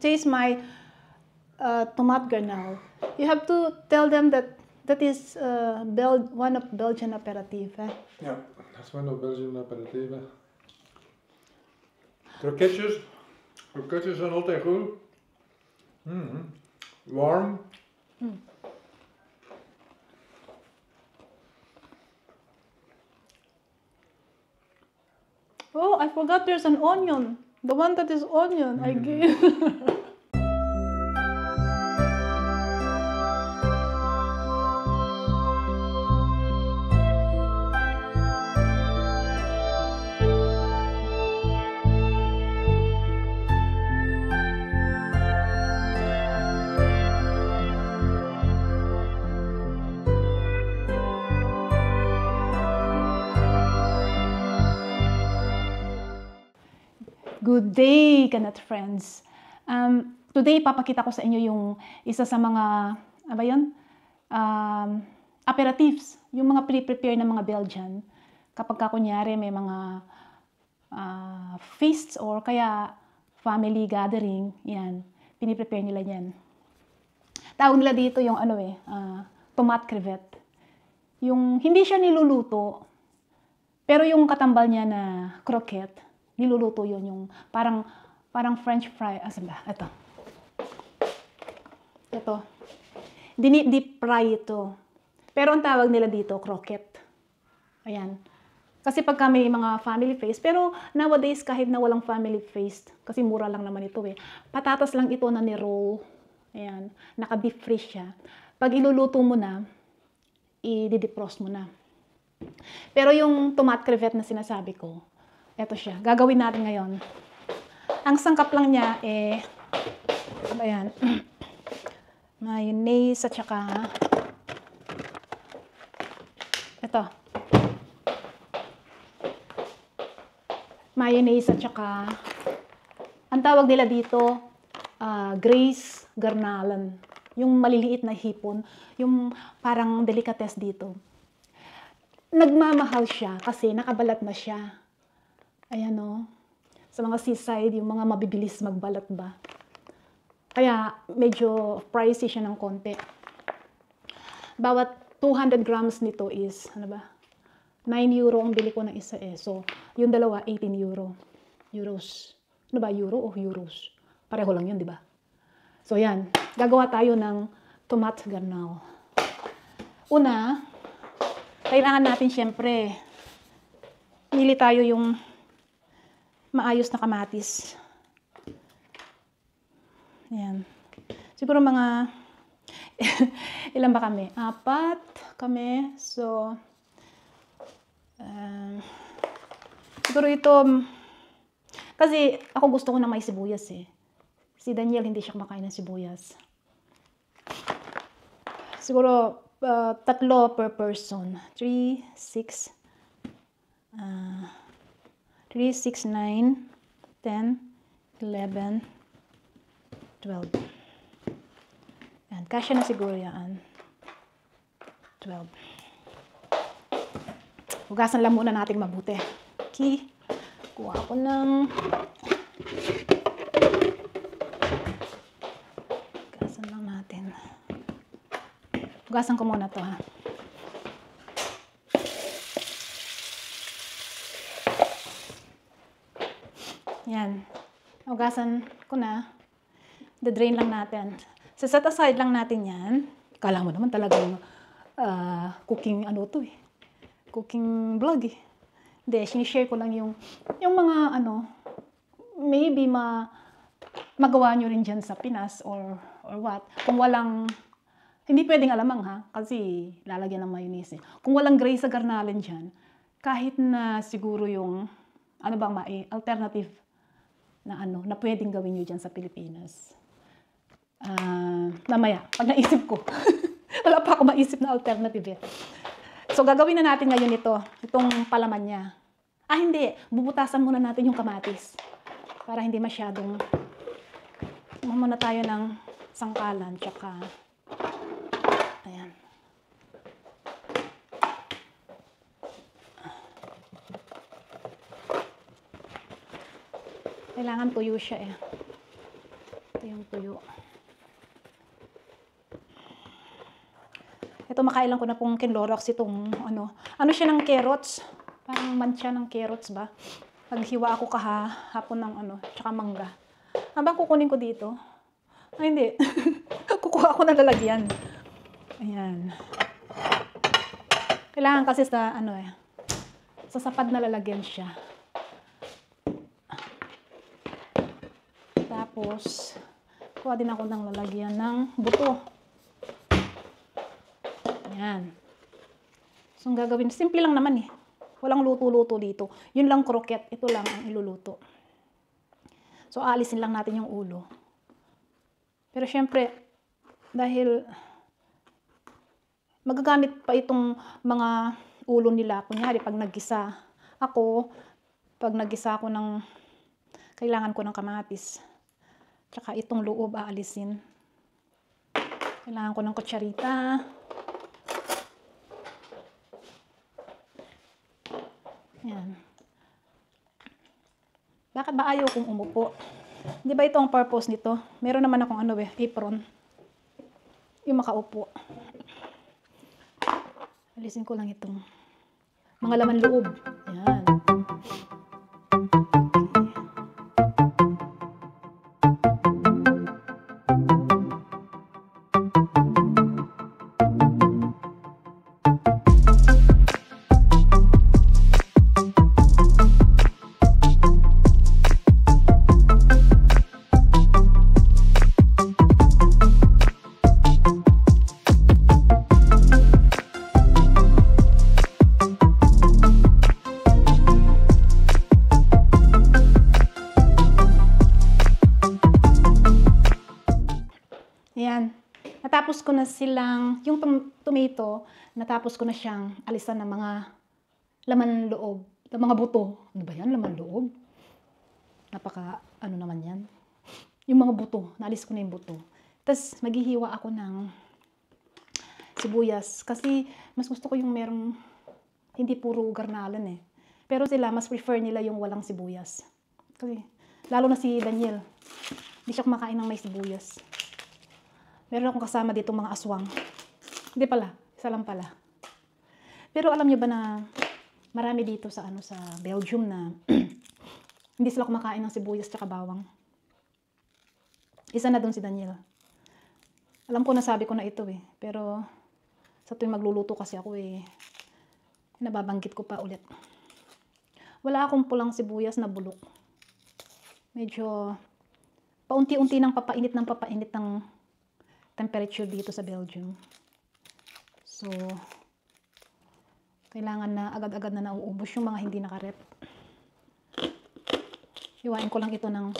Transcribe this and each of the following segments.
Taste my tomat granule. You have to tell them that that is one of Belgian aperitif. Ja, dat is one of Belgian aperitif. Kroketjes. Kroketjes zijn altijd goed. Warm. Oh, I forgot there's an onion. The one that is onion, I gave. Good day, Kanet friends. Today, papakita ko sa inyo yung isa sa mga, ano ba yun? Aperitifs, yung mga pre-prepare ng mga Belgian. Kapag kunyari may mga feasts or kaya family gathering, yan, piniprepare nila yan. Tawag nila dito yung tomat crevette. Yung hindi siya niluluto, pero yung katambal niya na croquette, niluluto yun, yung parang french fry. Asan ba? Ito. Deep fry ito. Pero ang tawag nila dito, croquette. Ayan. Kasi pagka may mga family feast, pero nowadays kahit na walang family feast, kasi mura lang naman ito eh. Patatas lang ito na ni-roll. Ayan. Naka-deep freeze siya. Pag iluluto mo na, i-defrost mo na. Pero yung tomat crevette na sinasabi ko, eto siya. Gagawin natin ngayon. Ang sangkap lang niya ayan. Mayonnaise at saka ito. Mayonnaise at saka ang tawag nila dito Grace garnalen. Yung maliliit na hipon. Yung parang delicatessen dito. Nagmamahal siya kasi nakabalat na siya. Ayan o. Sa mga seaside, yung mga mabibilis magbalat ba. Kaya medyo pricey siya ng konti. Bawat 200 grams nito is, 9 euro ang bili ko ng isa eh. So, yung dalawa, 18 euro. Euros. Ano ba? Euro o euros? Pareho lang yun, di ba? So, yan. Gagawa tayo ng tomat granule. Una, kailangan natin syempre, pili tayo yung maayos na kamatis. Ayan. Siguro mga, ilan ba kami? 4 kami. So, siguro ito, kasi ako gusto ko na may sibuyas eh. Si Daniel hindi siya kumakain ng sibuyas. Siguro, 3 per person. 3, 6, 3, 6, 9, 10, 11, 12. Yan, kasya na siguro yan. 12. Hugasan lang muna natin mabuti. Okay. Kuha ko ng hugasan lang natin. Hugasan ko muna to ha. Yan. Hugasan ko na. The-drain lang natin. So, set aside lang natin yan. Kala mo naman talagang cooking cooking vlog eh. Hindi, sinishare ko lang yung mga maybe magawa nyo rin dyan sa Pinas or what. Kung walang, hindi pwedeng alamang ha, kasi lalagyan ng mayonnaise eh. Kung walang Grace garnalen dyan, kahit na siguro yung, alternative na pwedeng gawin nyo dyan sa Pilipinas. Mamaya, pag naisip ko. Wala pa ako maisip na alternative eh. So, gagawin na natin ngayon itong palaman niya. Hindi. Bubutasan muna natin yung kamatis. Para hindi masyadong, muna tayo ng sangkalan, tsaka, ayan. Kailangan tuyo siya eh. Ito yung tuyo. Ito, makailan ko na pong kinlorox itong ano siya ng carrots. Parang mancha ng carrots ba? Naghiwa ako kahapon ng tsaka mangga. Habang kukunin ko dito. Ay, hindi. Kukuha ako ng lalagyan. Ayan. Kailangan kasi sa sa sapad na lalagyan siya. Tapos, kuha din ako ng lalagyan ng buto. Ayan. So, ang gagawin, simple lang naman eh. Walang luto-luto dito. Yun lang kroket. Ito lang ang iluluto. So, aalisin lang natin yung ulo. Pero syempre, dahil magagamit pa itong mga ulo nila. Kunyari, pag naggisa ako ng, kailangan ko ng kamatis. Tsaka itong loob aalisin. Kailangan ko ng kutsarita. Yan. Bakit ba ayaw kong umupo? Di ba ito ang purpose nito? Meron naman akong apron. Yung makaupo. Alisin ko lang itong mga laman loob. Yan. Ayan. Natapos ko na silang, yung tomato, natapos ko na siyang alisan ng mga laman loob, ng mga buto. Ano ba yan? Laman loob? Napaka, naman yan? Yung mga buto, naalis ko na yung buto. Tapos, maghihiwa ako ng sibuyas. Kasi, mas gusto ko yung merong, hindi puro garnalan eh. Pero sila, mas prefer nila yung walang sibuyas. Kasi, lalo na si Daniel. Hindi siya kumakain ng may sibuyas. Meron akong kasama dito mga aswang. Hindi pala, isa lang pala. Pero alam niyo ba na marami dito sa sa Belgium na hindi sila kumakain ng sibuyas tsaka bawang. Isa na doon si Daniel. Alam ko, nasabi ko na ito eh. Pero sa tuwing magluluto kasi ako nababanggit ko pa ulit. Wala akong pulang sibuyas na bulok. Medyo paunti-unti ng papainit ng temperature dito sa Belgium. So, kailangan na agad-agad na nauubos yung mga hindi nakarep. Hiwain ko lang ito ng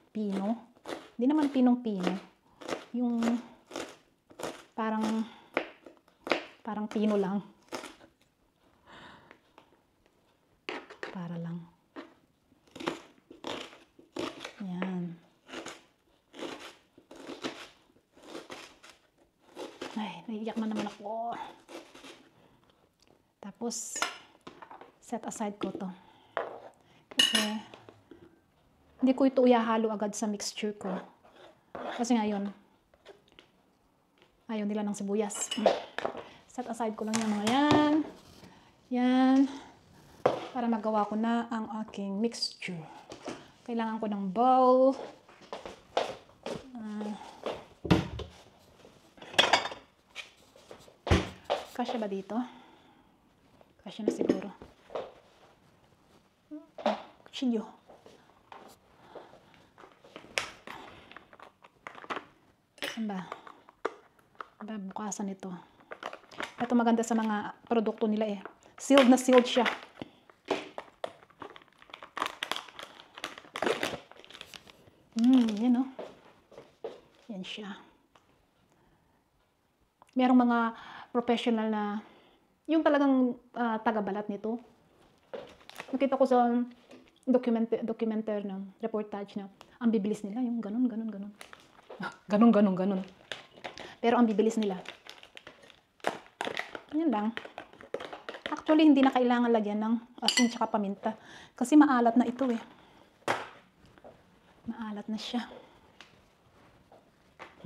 pino. Hindi naman pinong-pino. Yung parang pino lang. Para lang. Yan. Ay, naiiyak na naman ako. Tapos, set aside ko to. Kasi, hindi ko ito ihahalo agad sa mixture ko. Kasi ngayon, ayaw nila ng sibuyas. Set aside ko lang yung mga yan. Yan. Para magawa ko na ang aking mixture. Kailangan ko ng bowl. Kasya ba dito? Kasya na siguro. Kutsilyo. Saan ba? Bukasan ito. Ito maganda sa mga produkto nila eh. Sealed na sealed siya. Yan o. Yan siya. Merong mga professional na yung talagang tagabalat nito. Nakita ko sa documenter na reportage na ang bibilis nila yung ganun. Ganun. Pero ang bibilis nila. Yan lang. Actually, hindi na kailangan lagyan ng asin tsaka paminta. Kasi maalat na ito eh. Maalat na siya.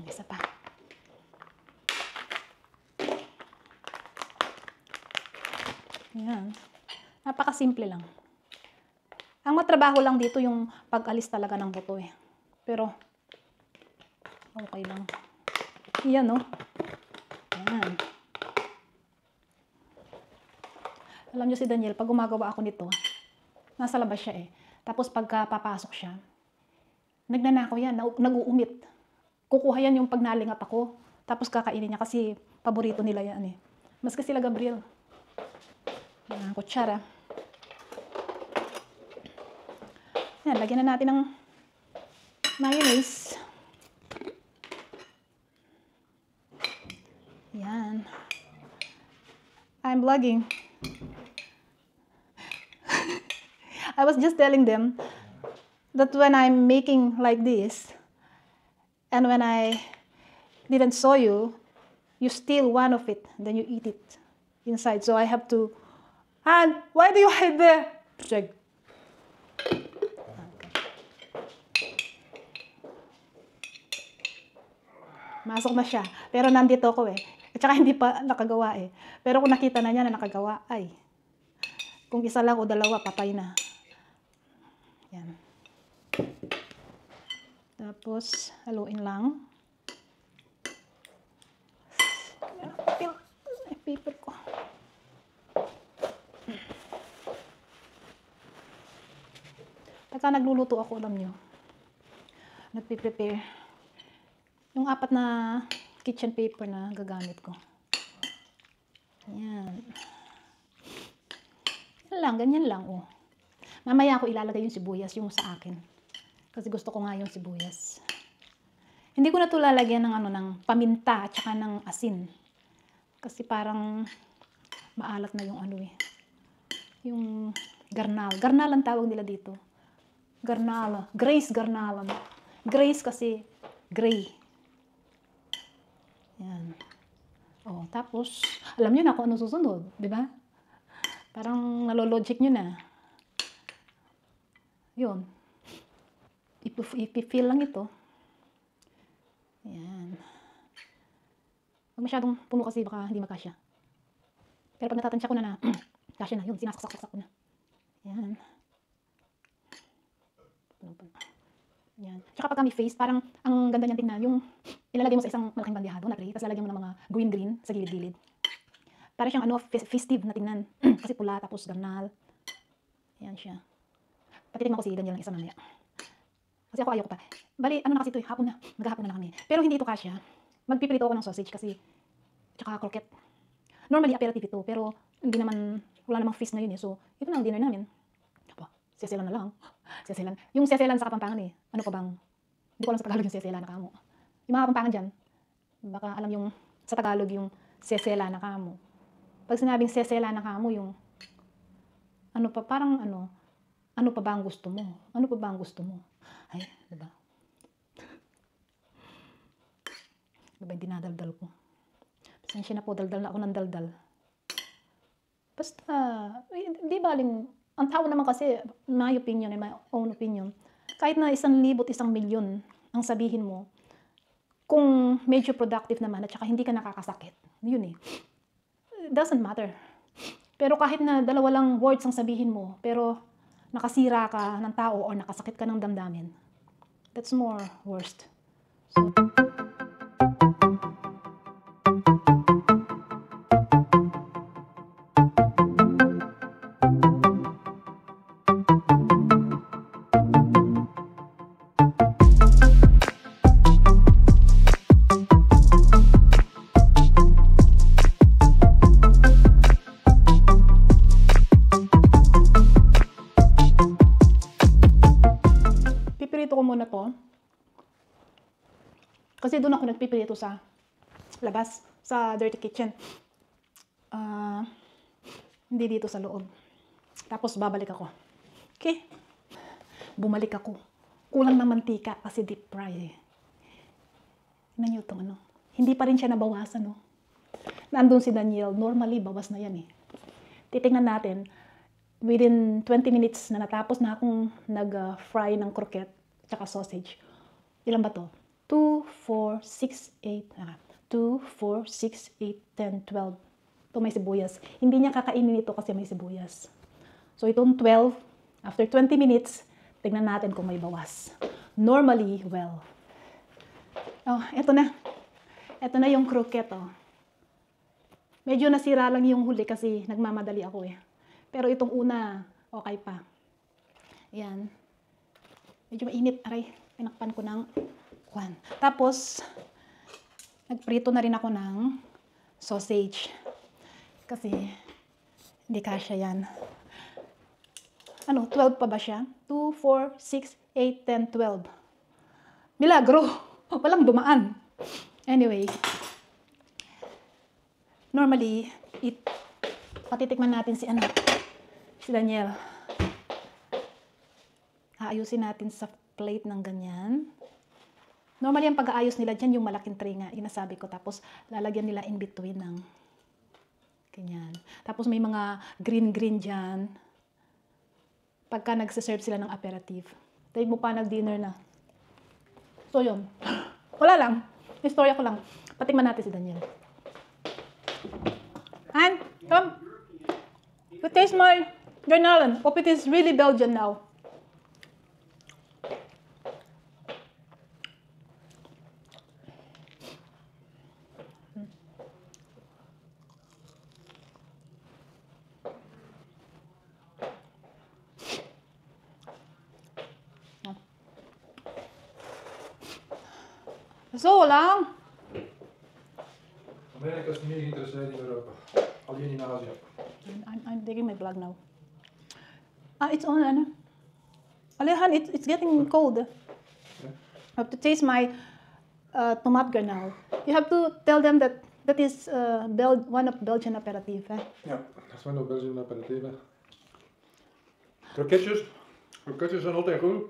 Isa pa. Yan. Napakasimple lang. Ang matrabaho lang dito yung pag-alis talaga ng buto eh. Pero, okay lang. Yan, no? Yan. Alam nyo si Daniel, pag gumagawa ako nito, nasa labas siya eh. Tapos pagka papasok siya, nagnanakaw yan, nag-uumit. Kukuha yan yung pag nalingat ako. Tapos kakainin niya kasi paborito nila yan eh. Maski sila Gabriel. Yan, kutsara. Yan, lagyan na natin ng mayonnaise. Yan. I'm vlogging. I was just telling them that when I'm making like this, and when I didn't show you, you steal one of it, then you eat it inside. So I have to, Han, why do you hide there? Check. Masok na siya. Pero nandito ako eh. At saka hindi pa nakagawa eh. Pero kung nakita na niya na nakagawa, ay. Kung isa lang o dalawa, patay na. Yan. Tapos, haluin lang. Paper ko. Pagka nagluluto ako, alam nyo, nagpiprepare. Yung 4 na kitchen paper na gagamit ko. Yan. Yan lang, ganyan lang, oh. Mamaya ako ilalagay yung sibuyas, yung sa akin. Kasi gusto ko nga yung sibuyas. Hindi ko na ito lalagyan ng, ng paminta at saka ng asin. Kasi parang maalat na yung eh. Yung garnal. Garnal ang tawag nila dito. Garnala. Grace garnalam. Grace kasi gray. Yan. Oh, tapos, alam nyo na kung ano susunod. Di ba? Parang nalologic nyo na. Yun. Ipi-fill lang ito. Yan. Huwag masyadong puno kasi baka hindi makasya. Pero pag natatansya ko na kasya na. Yun, sinasaksak ko na. Yan. Yan. Tsaka pagka may face, parang ang ganda niyang tingnan. Yung ilalagay mo sa isang malaking bandyahado na tray, tapos lalagyan mo ng mga green-green sa gilid-gilid. Parang siyang festive na tingnan. Kasi pula, tapos garnal. Yan siya. Patitigman ko si Daniel ng isa mamaya. Kasi ako ayoko pa. Bali, ano na kasi ito, hapon na. Maghahapon na kami. Pero hindi ito kasya. Magpipilito ako ng sausage kasi, tsaka croquette. Normally, aperitif ito. Pero, hindi naman, wala namang feast na yun eh. So, ito na ang dinner namin. Apa, seselan na lang. Seselan. Yung seselan sa Kapampangan eh. Ano pa bang, hindi ko alam sa Tagalog yung sesela na kamo. Yung mga Kapampangan dyan, baka alam yung, sa Tagalog yung sesela na kamo. Pag sinabing sesela na kamo, yung, ano pa, parang ano pa ba ang gusto mo? Ano pa ba ang gusto mo? Ay, diba? Diba yung dinadaldal ko? Pasensya na po, daldal na ako ng daldal. Basta, di baling, ang tao naman kasi, my opinion, my own opinion, kahit na 1,000,000 at 1,000,000 ang sabihin mo, kung medyo productive naman at saka hindi ka nakakasakit, yun eh. It doesn't matter. Pero kahit na 2 lang words ang sabihin mo, pero nakasira ka ng tao or nakasakit ka ng damdamin, that's more worst. So, pipirito ko muna to. Kasi doon ako nagpipirito sa labas, sa dirty kitchen. Hindi dito sa loob. Tapos babalik ako. Okay? Bumalik ako. Kulang na mantika kasi deep fry eh. Tignan nyo itong Hindi pa rin siya nabawasan, no? Nandun si Daniel. Normally, bawas na yan eh. Titignan natin. Within 20 minutes na natapos na akong nag-fry ng croquette tsaka sausage. Ilan ba to? 2, 4, 6, 8, 2, 4, 6, 8, 10, 12. Ito may sibuyas. Hindi niya kakainin ito kasi may sibuyas. So itong 12, after 20 minutes, tignan natin kung may bawas. Normally, well. Oh, eto na. Eto na yung croquette, oh. Medyo nasira lang yung huli kasi nagmamadali ako eh. Pero itong una, okay pa. Ayan. Medyo mainit. Aray, pinakpan ko ng kwan. Tapos, nagprito na rin ako ng sausage. Kasi, hindi kasya yan. Ano, 12 pa ba siya? 2, 4, 6, 8, 10, 12. Milagro! Walang dumaan. Anyway, normally, patitikman natin si Daniel. Aayusin natin sa plate ng ganyan. Normally, ang pag-aayos nila dyan, yung malaking tray nga, inasabi ko. Tapos, lalagyan nila in between ng ganyan. Tapos, may mga green-green dyan. Pagka nagsiserve sila ng aperitif. Tayo mo pa nag-dinner na. So, yun. Wala lang. Istorya ko lang. Patikman natin si Daniel. And, come. You taste my granola. Hope it is really Belgian now. Zo lang. Amerika is meer geïnteresseerd in Europa. Alleen in Azië. I'm taking my vlog now. It's on, Alehan, it's getting cold. Yeah. I have to taste my tomat garnal. You have to tell them that is one of Belgian aperitif. Ja, dat is wel een Belgian aperitief. Kroketjes. Kroketjes zijn altijd goed.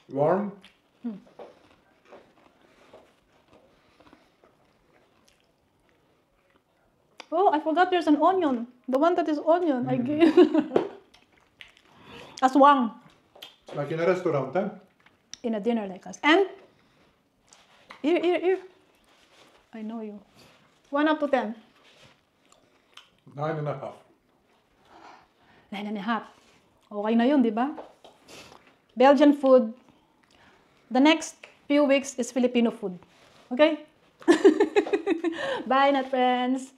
Warm. Oh, I forgot there's an onion. The one that is onion. I gave. Aswang. Like in een restaurant, hè? In a dinner like us. And, here. I know you. 1 up to 10. 9.5. 9.5. Okay na yun, di ba? Belgian food. The next few weeks is Filipino food. Okay? Bye, nut friends.